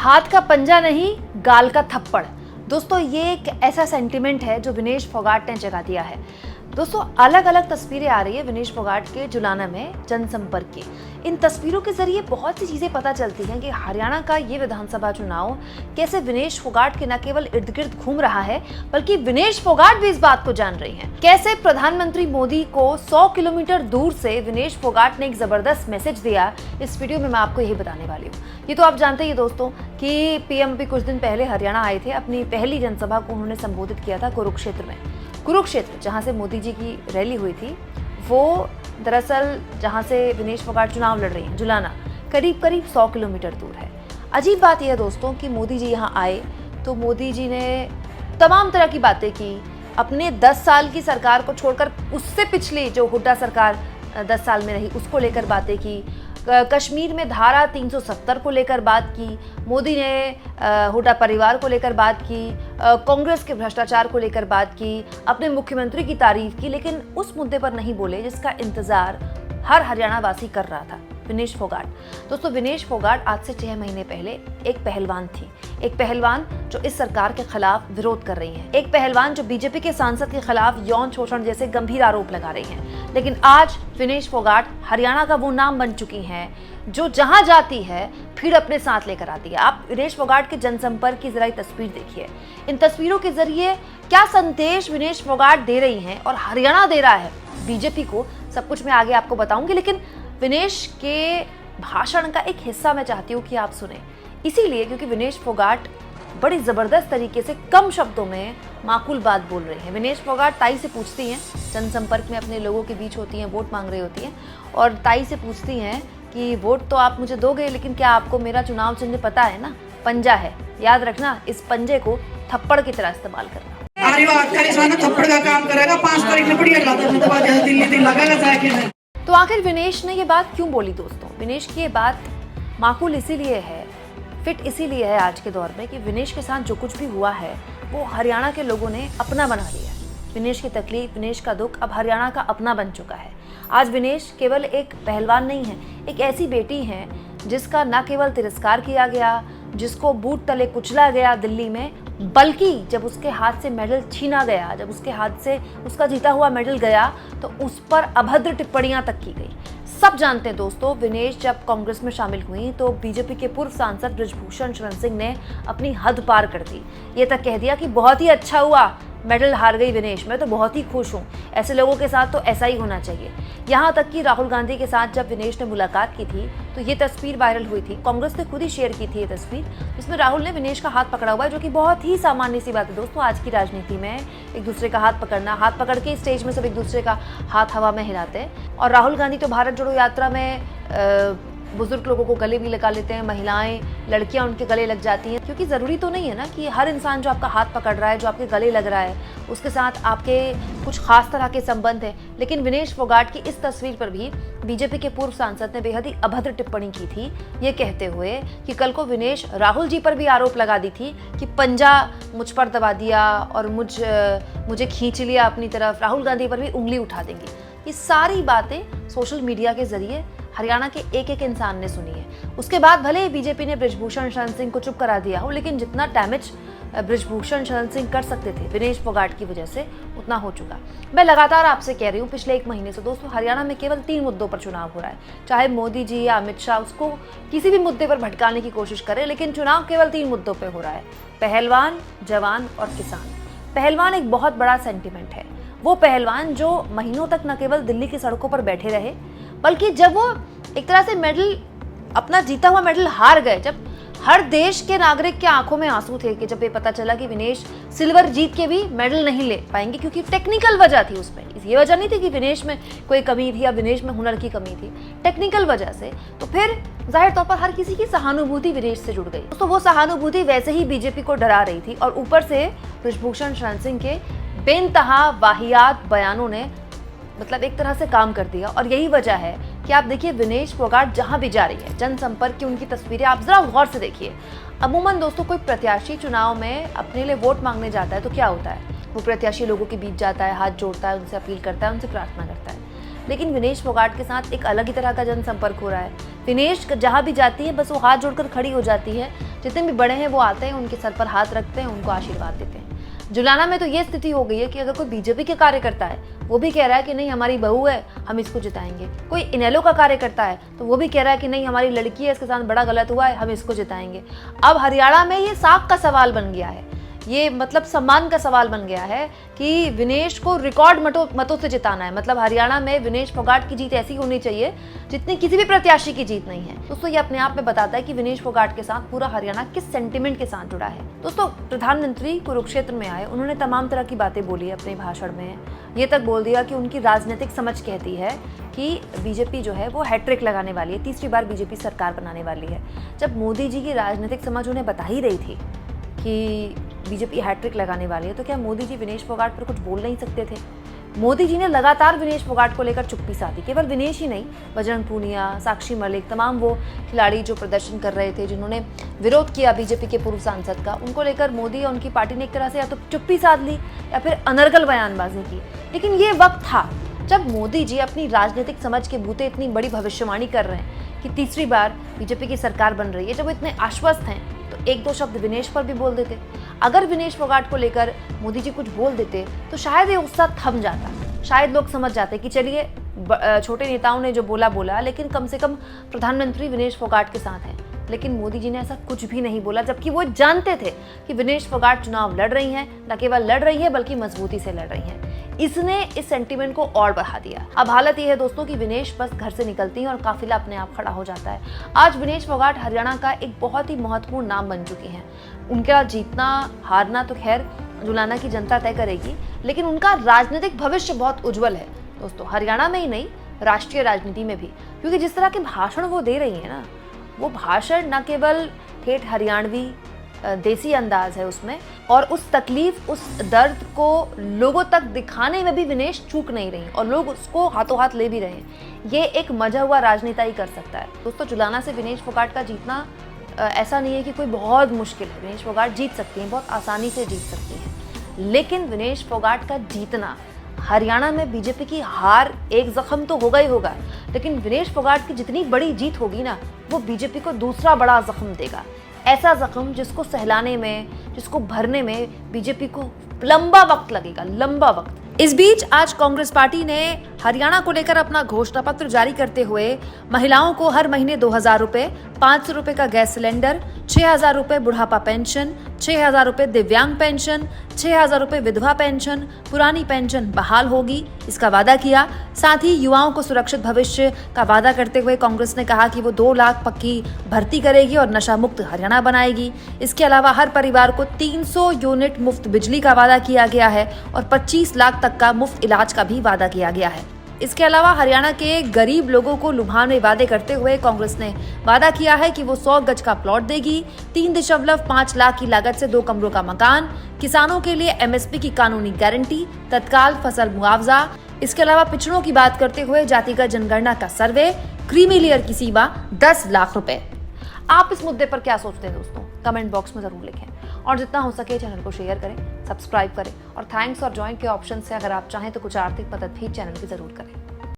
हाथ का पंजा नहीं, गाल का थप्पड़। दोस्तों ये एक ऐसा सेंटिमेंट है जो विनेश फोगाट ने जगा दिया है। दोस्तों अलग अलग तस्वीरें आ रही है विनेश फोगाट के जुलाना में जनसंपर्क की। इन तस्वीरों के जरिए बहुत सी चीजें पता चलती हैं कि हरियाणा का ये विधानसभा चुनाव कैसे विनेश फोगाट के न केवल इर्द गिर्द घूम रहा है, बल्कि विनेश फोगाट भी इस बात को जान रही हैं। कैसे प्रधानमंत्री मोदी को 100 किलोमीटर दूर से विनेश फोगाट ने एक जबरदस्त मैसेज दिया, इस वीडियो में मैं आपको यही बताने वाली हूँ। ये तो आप जानते ही दोस्तों कि पीएम भी कुछ दिन पहले हरियाणा आए थे। अपनी पहली जनसभा को उन्होंने संबोधित किया था कुरुक्षेत्र में। कुरुक्षेत्र जहां से मोदी जी की रैली हुई थी, वो दरअसल जहां से विनेश फोगाट चुनाव लड़ रही हैं, जुलाना, करीब 100 किलोमीटर दूर है। अजीब बात यह है दोस्तों कि मोदी जी यहाँ आए तो मोदी जी ने तमाम तरह की बातें की। अपने 10 साल की सरकार को छोड़कर उससे पिछली जो हुड्डा सरकार 10 साल में रही उसको लेकर बातें की। कश्मीर में धारा 370 को लेकर बात की। मोदी ने हुड्डा परिवार को लेकर बात की, कांग्रेस के भ्रष्टाचार को लेकर बात की, अपने मुख्यमंत्री की तारीफ की, लेकिन उस मुद्दे पर नहीं बोले जिसका इंतजार हर हरियाणा वासी कर रहा था, विनेश फोगाट। दोस्तों विनेश फोगाट आज से 6 महीने पहले एक पहलवान थी, एक पहलवान जो इस सरकार के खिलाफ विरोध कर रही हैं, एक पहलवान जो बीजेपी के सांसद के खिलाफ यौन शोषण जैसे गंभीर आरोप लगा रही हैं। लेकिन आज विनेश फोगाट हरियाणा का वो नाम बन चुकी हैं जो जहां जाती है भीड़ अपने साथ लेकर आती है। आप विनेश फोगाट के जनसंपर्क की जरा तस्वीर देखिए। इन तस्वीरों के जरिए क्या संदेश विनेश फोगाट दे रही हैं और हरियाणा दे रहा है बीजेपी को, सब कुछ मैं आगे आपको बताऊंगी। लेकिन विनेश के भाषण का एक हिस्सा मैं चाहती हूँ कि आप सुने, इसीलिए क्योंकि विनेश फोगाट बड़ी जबरदस्त तरीके से कम शब्दों में माकूल बात बोल रहे हैं। विनेश फोगाट ताई से पूछती हैं, जनसंपर्क में अपने लोगों के बीच होती हैं, वोट मांग रही होती हैं, और ताई से पूछती हैं कि वोट तो आप मुझे दोगे, लेकिन क्या आपको मेरा चुनाव चिन्ह पता है ना? पंजा है, याद रखना, इस पंजे को थप्पड़ की तरह इस्तेमाल करना। थप्पड़ का काम करेगा, 5 तारीख में बढ़िया दिल्ली लगेगा। तो आखिर विनेश ने ये बात क्यों बोली दोस्तों? विनेश की ये बात माकूल इसीलिए है, फिट इसीलिए है आज के दौर में कि विनेश के साथ जो कुछ भी हुआ है वो हरियाणा के लोगों ने अपना बना लिया। विनेश की तकलीफ, विनेश का दुख अब हरियाणा का अपना बन चुका है। आज विनेश केवल एक पहलवान नहीं है, एक ऐसी बेटी है जिसका न केवल तिरस्कार किया गया, जिसको बूट तले कुचला गया दिल्ली में, बल्कि जब उसके हाथ से मेडल छीना गया, जब उसके हाथ से उसका जीता हुआ मेडल गया तो उस पर अभद्र टिप्पणियां तक की गई। सब जानते हैं दोस्तों, विनेश जब कांग्रेस में शामिल हुई तो बीजेपी के पूर्व सांसद बृजभूषण शरण सिंह ने अपनी हद पार कर दी। ये तक कह दिया कि बहुत ही अच्छा हुआ मेडल हार गई विनेश, मैं तो बहुत ही खुश हूँ, ऐसे लोगों के साथ तो ऐसा ही होना चाहिए। यहाँ तक कि राहुल गांधी के साथ जब विनेश ने मुलाकात की थी तो ये तस्वीर वायरल हुई थी, कांग्रेस ने खुद ही शेयर की थी ये तस्वीर, जिसमें राहुल ने विनेश का हाथ पकड़ा हुआ है, जो कि बहुत ही सामान्य सी बात है दोस्तों। आज की राजनीति में एक दूसरे का हाथ पकड़ना, हाथ पकड़ के स्टेज में सब एक दूसरे का हाथ हवा में हिलाते हैं। और राहुल गांधी तो भारत जोड़ो यात्रा में बुजुर्ग लोगों को गले भी लगा लेते हैं, महिलाएं, लड़कियां उनके गले लग जाती हैं, क्योंकि ज़रूरी तो नहीं है ना कि हर इंसान जो आपका हाथ पकड़ रहा है, जो आपके गले लग रहा है, उसके साथ आपके कुछ खास तरह के संबंध हैं। लेकिन विनेश फोगाट की इस तस्वीर पर भी बीजेपी के पूर्व सांसद ने बेहद ही अभद्र टिप्पणी की थी, ये कहते हुए कि कल को विनेश राहुल जी पर भी आरोप लगा दी थी कि पंजा मुझ पर दबा दिया और मुझे खींच लिया अपनी तरफ, राहुल गांधी पर भी उंगली उठा देंगी। ये सारी बातें सोशल मीडिया के जरिए हरियाणा के एक एक इंसान ने सुनी है। उसके बाद भले ही बीजेपी ने बृजभूषण शरण सिंह को चुप करा दिया हो, लेकिन जितना डैमेज बृजभूषण शरण सिंह कर सकते थे विनेश फोगाट की वजह से, उतना हो चुका। मैं लगातार आपसे कह रही हूँ पिछले 1 महीने से दोस्तों, हरियाणा में केवल 3 मुद्दों पर चुनाव हो रहा है। चाहे मोदी जी या अमित शाह उसको किसी भी मुद्दे पर भटकाने की कोशिश करें, लेकिन चुनाव केवल 3 मुद्दों पर हो रहा है, पहलवान, जवान और किसान। पहलवान एक बहुत बड़ा सेंटिमेंट है, वो पहलवान जो महीनों तक न केवल दिल्ली की सड़कों पर बैठे रहे, बल्कि जब वो एक तरह से मेडल, अपना जीता हुआ मेडल हार गए, जब हर देश के नागरिक के आंखों में आंसू थे कि जब ये पता चला कि विनेश सिल्वर जीत के भी मेडल नहीं ले पाएंगे क्योंकि टेक्निकल वजह थी उसमें, ये वजह नहीं थी कि विनेश में कोई कमी थी या विनेश में हुनर की कमी थी, टेक्निकल वजह से, तो फिर जाहिर तौर पर हर किसी की सहानुभूति विनेश से जुड़ गई। तो वो सहानुभूति वैसे ही बीजेपी को डरा रही थी और ऊपर से बृजभूषण शरण सिंह के बेनतहा वाहियात बयानों ने मतलब एक तरह से काम कर दिया। और यही वजह है कि आप देखिए विनेश फोगाट जहां भी जा रही है, जनसंपर्क की उनकी तस्वीरें आप जरा गौर से देखिए। अमूमन दोस्तों कोई प्रत्याशी चुनाव में अपने लिए वोट मांगने जाता है तो क्या होता है, वो प्रत्याशी लोगों के बीच जाता है, हाथ जोड़ता है, उनसे अपील करता है, उनसे प्रार्थना करता है। लेकिन विनेश फोगाट के साथ एक अलग ही तरह का जनसंपर्क हो रहा है। विनेश जहाँ भी जाती है बस वो हाथ जोड़कर खड़ी हो जाती है, जितने भी बड़े हैं वो आते हैं, उनके सर पर हाथ रखते हैं, उनको आशीर्वाद देते हैं। जुलाना में तो ये स्थिति हो गई है कि अगर कोई बीजेपी के कार्यकर्ता है वो भी कह रहा है कि नहीं हमारी बहू है, हम इसको जिताएंगे। कोई इनेलो का कार्यकर्ता है तो वो भी कह रहा है कि नहीं हमारी लड़की है, इसके साथ बड़ा गलत हुआ है, हम इसको जिताएंगे। अब हरियाणा में ये साख का सवाल बन गया है, ये मतलब सम्मान का सवाल बन गया है कि विनेश को रिकॉर्ड मतों से जिताना है। मतलब हरियाणा में विनेश फोगाट की जीत ऐसी होनी चाहिए जितनी किसी भी प्रत्याशी की जीत नहीं है। दोस्तों ये अपने आप में बताता है कि विनेश फोगाट के साथ पूरा हरियाणा किस सेंटिमेंट के साथ जुड़ा है। दोस्तों प्रधानमंत्री कुरुक्षेत्र में आए, उन्होंने तमाम तरह की बातें बोली अपने भाषण में। ये तक बोल दिया कि उनकी राजनीतिक समझ कहती है कि बीजेपी जो है वो हैट्रिक लगाने वाली है, तीसरी बार बीजेपी सरकार बनाने वाली है। जब मोदी जी की राजनीतिक समझ उन्हें बता ही रही थी कि बीजेपी हैट्रिक लगाने वाली है, तो क्या मोदी जी विनेश फोगाट पर कुछ बोल नहीं सकते थे? मोदी जी ने लगातार विनेश फोगाट को लेकर चुप्पी साधी। केवल विनेश ही नहीं, बजरंग पूनिया, साक्षी मलिक, तमाम वो खिलाड़ी जो प्रदर्शन कर रहे थे, जिन्होंने विरोध किया बीजेपी के पूर्व सांसद का, उनको लेकर मोदी और उनकी पार्टी ने एक तरह से या तो चुप्पी साध ली या फिर अनर्गल बयानबाजी की। लेकिन ये वक्त था जब मोदी जी अपनी राजनीतिक समझ के बूते इतनी बड़ी भविष्यवाणी कर रहे हैं कि तीसरी बार बीजेपी की सरकार बन रही है, जब वो इतने आश्वस्त हैं तो एक दो शब्द विनेश पर भी बोल देते। अगर विनेश फोगाट को लेकर मोदी जी कुछ बोल देते तो शायद ये गुस्सा थम जाता, शायद लोग समझ जाते कि चलिए छोटे नेताओं ने जो बोला, लेकिन कम से कम प्रधानमंत्री विनेश फोगाट के साथ हैं। लेकिन मोदी जी ने ऐसा कुछ भी नहीं बोला, जबकि वो जानते थे कि विनेश फोगाट चुनाव लड़ रही हैं, न केवल लड़ रही है बल्कि मजबूती से लड़ रही हैं। इसने इस सेंटीमेंट को और बढ़ा दिया। अब हालत यह है दोस्तों कि विनेश बस घर से निकलती हैं और काफिला अपने आप खड़ा हो जाता है। आज विनेश फोगाट हरियाणा का एक बहुत ही महत्वपूर्ण नाम बन चुकी हैं। उनका जीतना हारना तो खैर जुलाना की जनता तय करेगी, लेकिन उनका राजनीतिक भविष्य बहुत उज्जवल है दोस्तों, हरियाणा में ही नहीं राष्ट्रीय राजनीति में भी। क्योंकि जिस तरह के भाषण वो दे रही है ना, वो भाषण न केवल ठेठ हरियाणवी देसी अंदाज है उसमें, और उस तकलीफ, उस दर्द को लोगों तक दिखाने में भी विनेश चूक नहीं रही और लोग उसको हाथों हाथ ले भी रहे हैं। ये एक मजा हुआ राजनेता ही कर सकता है दोस्तों। जुलाना से विनेश फोगाट का जीतना ऐसा नहीं है कि कोई बहुत मुश्किल है। विनेश फोगाट जीत सकती हैं, बहुत आसानी से जीत सकती हैं। लेकिन विनेश फोगाट का जीतना, हरियाणा में बीजेपी की हार एक जख्म तो होगा ही होगा, लेकिन विनेश फोगाट की जितनी बड़ी जीत होगी ना, वो बीजेपी को दूसरा बड़ा जख्म देगा। ऐसा जख्म जिसको सहलाने में, जिसको भरने में बीजेपी को लंबा वक्त लगेगा, लंबा वक्त। इस बीच आज कांग्रेस पार्टी ने हरियाणा को लेकर अपना घोषणा पत्र जारी करते हुए महिलाओं को हर महीने 2000 रुपए, 500 रुपए का गैस सिलेंडर, 6000 रुपए बुढ़ापा पेंशन, 6000 रुपए दिव्यांग पेंशन, 6000 रुपए विधवा पेंशन, पुरानी पेंशन बहाल होगी, इसका वादा किया। साथ ही युवाओं को सुरक्षित भविष्य का वादा करते हुए कांग्रेस ने कहा कि वो 2 लाख पक्की भर्ती करेगी और नशा मुक्त हरियाणा बनाएगी। इसके अलावा हर परिवार को 300 यूनिट मुफ्त बिजली का वादा किया गया है और 25 लाख तक का मुफ्त इलाज का भी वादा किया गया है। इसके अलावा हरियाणा के गरीब लोगों को लुभावने वादे करते हुए कांग्रेस ने वादा किया है कि वो 100 गज का प्लॉट देगी, 3.5 लाख की लागत से 2 कमरों का मकान, किसानों के लिए एमएसपी की कानूनी गारंटी, तत्काल फसल मुआवजा। इसके अलावा पिछड़ों की बात करते हुए जातिगत जनगणना का सर्वे, क्रीमी लेयर की सीमा 10 लाख रुपए। आप इस मुद्दे पर क्या सोचते हैं दोस्तों? कमेंट बॉक्स में जरूर लिखें और जितना हो सके चैनल को शेयर करें, सब्सक्राइब करें और थैंक्स और ज्वाइन के ऑप्शन से अगर आप चाहें तो कुछ आर्थिक मदद भी चैनल की जरूर करें।